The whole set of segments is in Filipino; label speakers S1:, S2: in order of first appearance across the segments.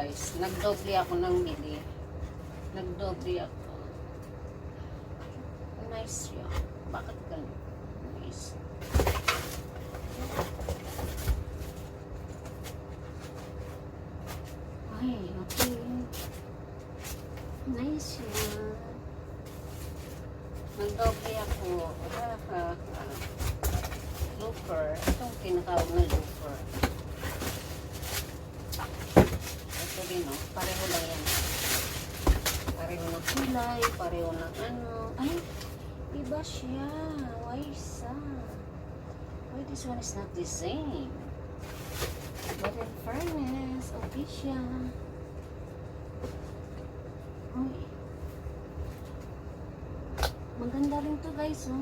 S1: guys. Nagdoble ako ng bili. Nagdoble ako. Nice yan. Bakit ganun? Nice. Ay, okay. Nice yan. Nagdoble ako. Looper. Itong tinatawag na looper. Ito din, no? Pareho lang yan. Pareho ng kulay, pareho ng ano. Ay, iba siya. Why isa? Why this one is not the same? But in fairness, okay siya. Ay. Maganda rin to guys, oh.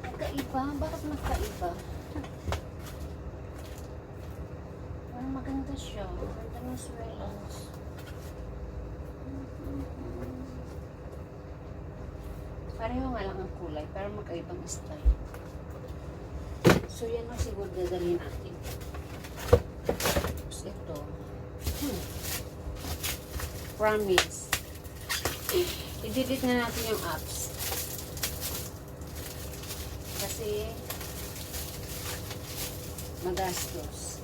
S1: Magkaiba? Bakit magkaiba? Well, maganda siya. Maganda ng swellings. Pareho nga lang ang kulay, pero magkaibang style. So, yan ang siguro dadalhin natin. Tapos ito. Promise. I-delete na natin yung apps. Kasi magastos.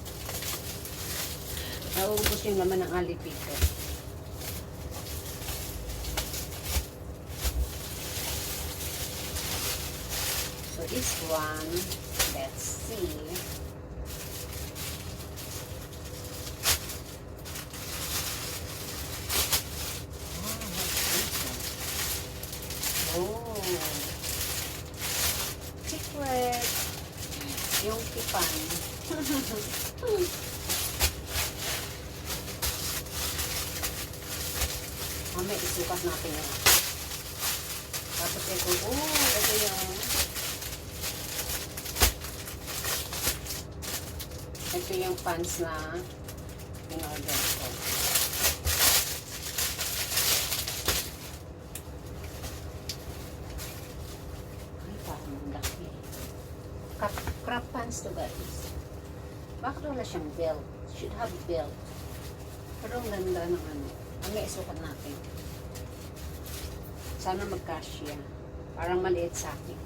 S1: Nauubos yung laman ng alipito. So this one, let's see. Oh, secret. Yung tipan. Mamaya isukat natin yun. Tapos ito, ito yung pants na in-order ko. Ay, parang laki. Crop pants to guys. Bakit wala siyang belt? Should have belt. Pero ang ganda ng ano. Mamaya isukat natin. Sana magkasya. Parang maliit sa akin.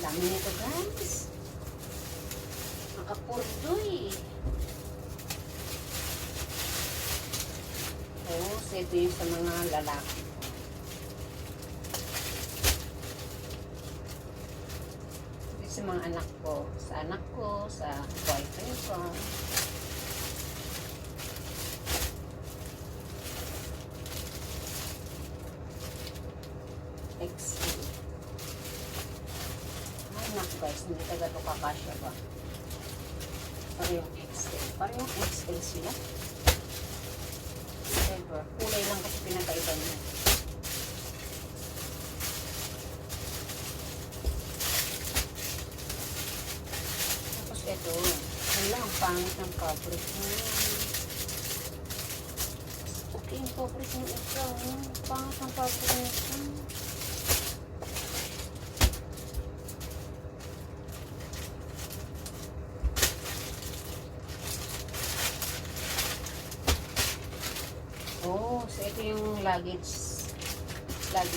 S1: Dami nito guys. Nakapurdoy. Oh, so ito yung sa mga lalaki. Ito sa mga anak ko. Sa anak ko, sa boyfriend ko. XL. Ay, naku guys, hindi taga ito kakasya ba? Parehong XL. Parehong XL sila. Whatever. Kulay lang kasi pinakaiba niya. Tapos ito. Wala, ang pangit ng fabric niya. Okay, yung fabric niya ito. Pangit ang fabric niya ito. Oh, so ito yung luggage bag.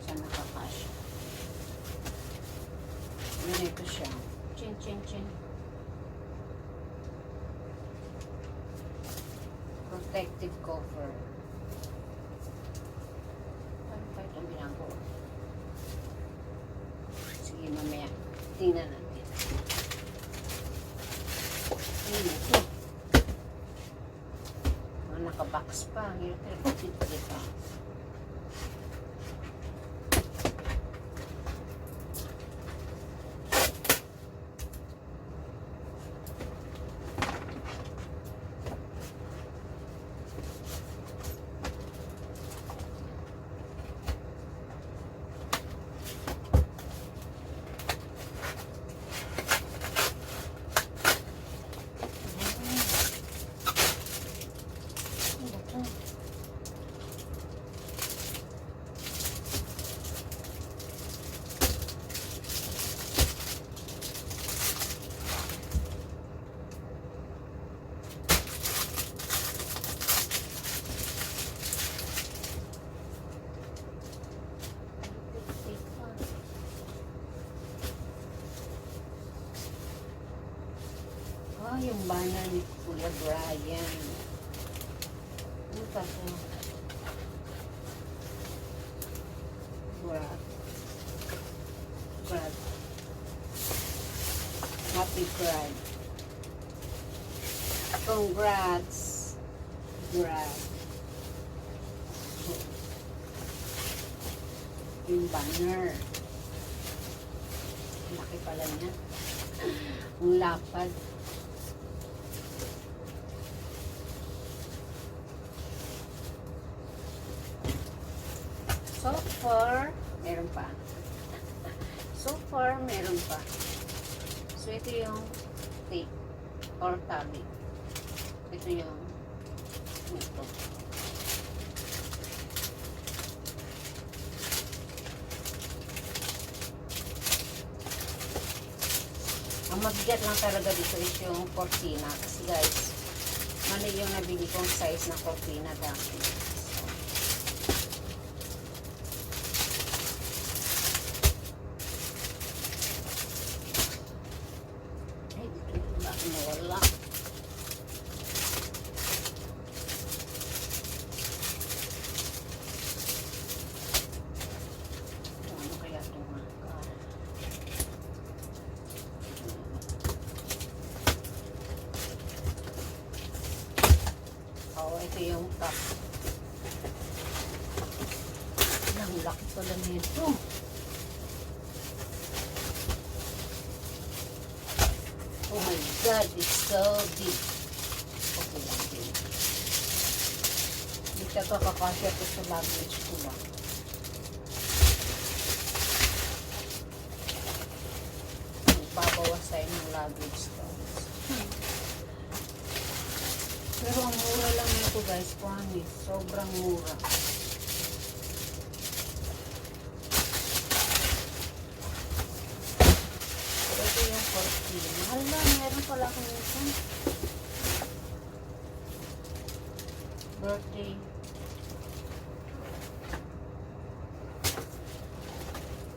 S1: Saan nakakasya? Ganito siya. Chin, chin, chin. Protective cover. Ano pa itong ginagawa? Sige, mamaya. Tingnan natin. Ito. Naka-box pa. Hirap dito. yung banner ni Kuya Brian. Ano pa to? Brad. Brad. Happy Brad. Congrats, Brad. Yung banner. Laki pala niya. Ang lapad. So far, meron pa. So far, meron pa. So, ito yung tape or tabi. Ito yung ito. Ang mabigat lang talaga dito is yung cortina. Kasi guys, mali yung nabili kong size na cortina dati. Ay, dito ba nawala? Ano kaya itong makakal? Oh, ito yung top. Ang laki pala nito. Oh my God, it's so big. Okay lang din. Hindi ka kakakasya ko sa luggage ko lang. Babawas tayo ng luggage to. Pero ang mura lang nito guys, promise. Sobrang mura. Ito yung 14. Mahal na, meron pala akong minsan. Birthday.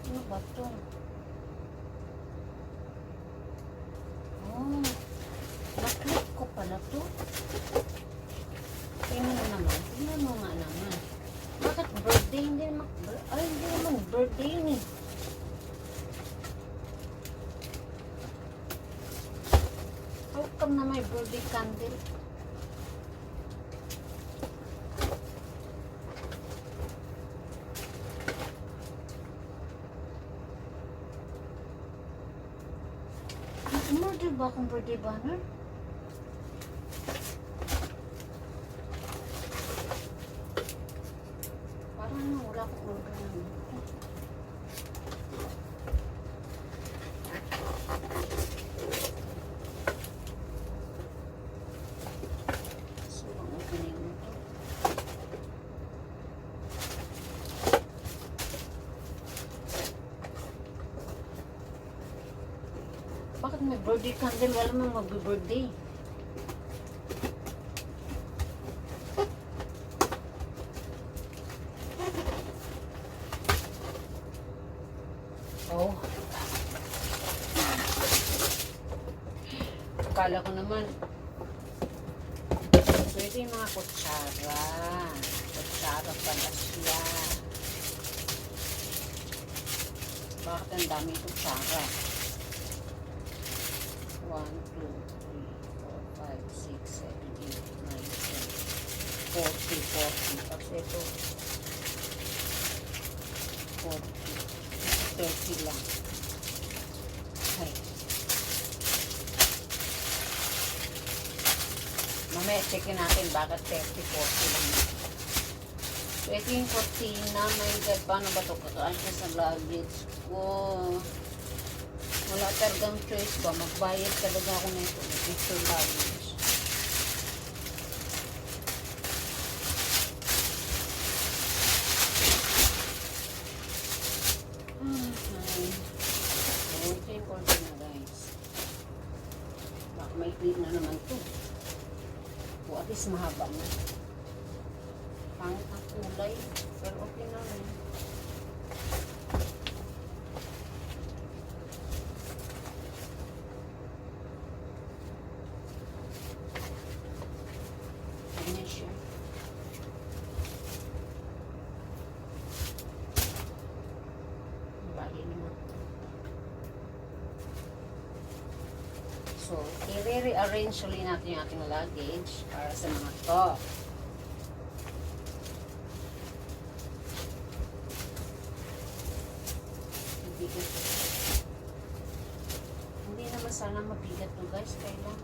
S1: Ano ba ito? Oh, na-click ko pala ito. Tingnan mo naman. Tingnan mo nga naman. Bakit birthday? Hindi naman birthday ni. How come na may birthday candle? Umorder ba akong birthday banner? Parang wala akong order na. So, ang opening nito. Bakit may birthday candle? Wala mang mag-birthday. Oh. Akala ko naman. So, ito yung mga kutsara. Kutsara pala siya. Bakit ang daming kutsara? 1, 2, 3, 4, 5, 6, 7, 8, 9, 10, 40. Tapos ito, 40. 30 lang. Ay. Mamaya checkin natin bakit 30, 40 lang. So, ito yung cortina. My God, paano ba ito kakaansya sa luggage ko? Wala talagang choice ba? Magbayad talaga ako nito. Ito luggage. Ito yung cortina guys. Baka may clean na naman ito. O at least mahaba na. Pangit ang kulay. Pero okay na rin. So, i-rearrange ulit natin yung ating luggage para sa mga to. Bigat. Hindi naman sana mabigat to guys. Kailangan.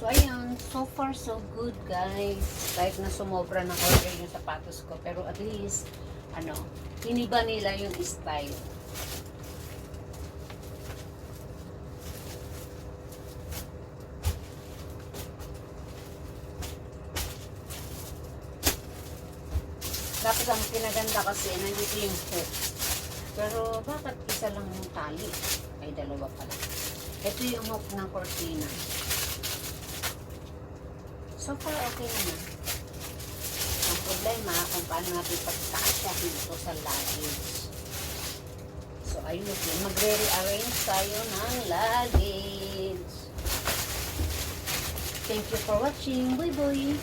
S1: So, ayan. So far, so good, guys. Kahit na sumobra ng order yung sapatos ko. Pero at least, hiniba nila yung style. Tapos ang pinaganda kasi, nandito yung hook. Pero, bakit isa lang yung tali? Ay, dalawa pala. Ito yung hook ng cortina. So far, okay naman. Ang problema, kung paano natin pagkasyahin ito sa luggage. So, ayun yun. Magre-rearrange tayo ng luggage. Thank you for watching. Bye-bye.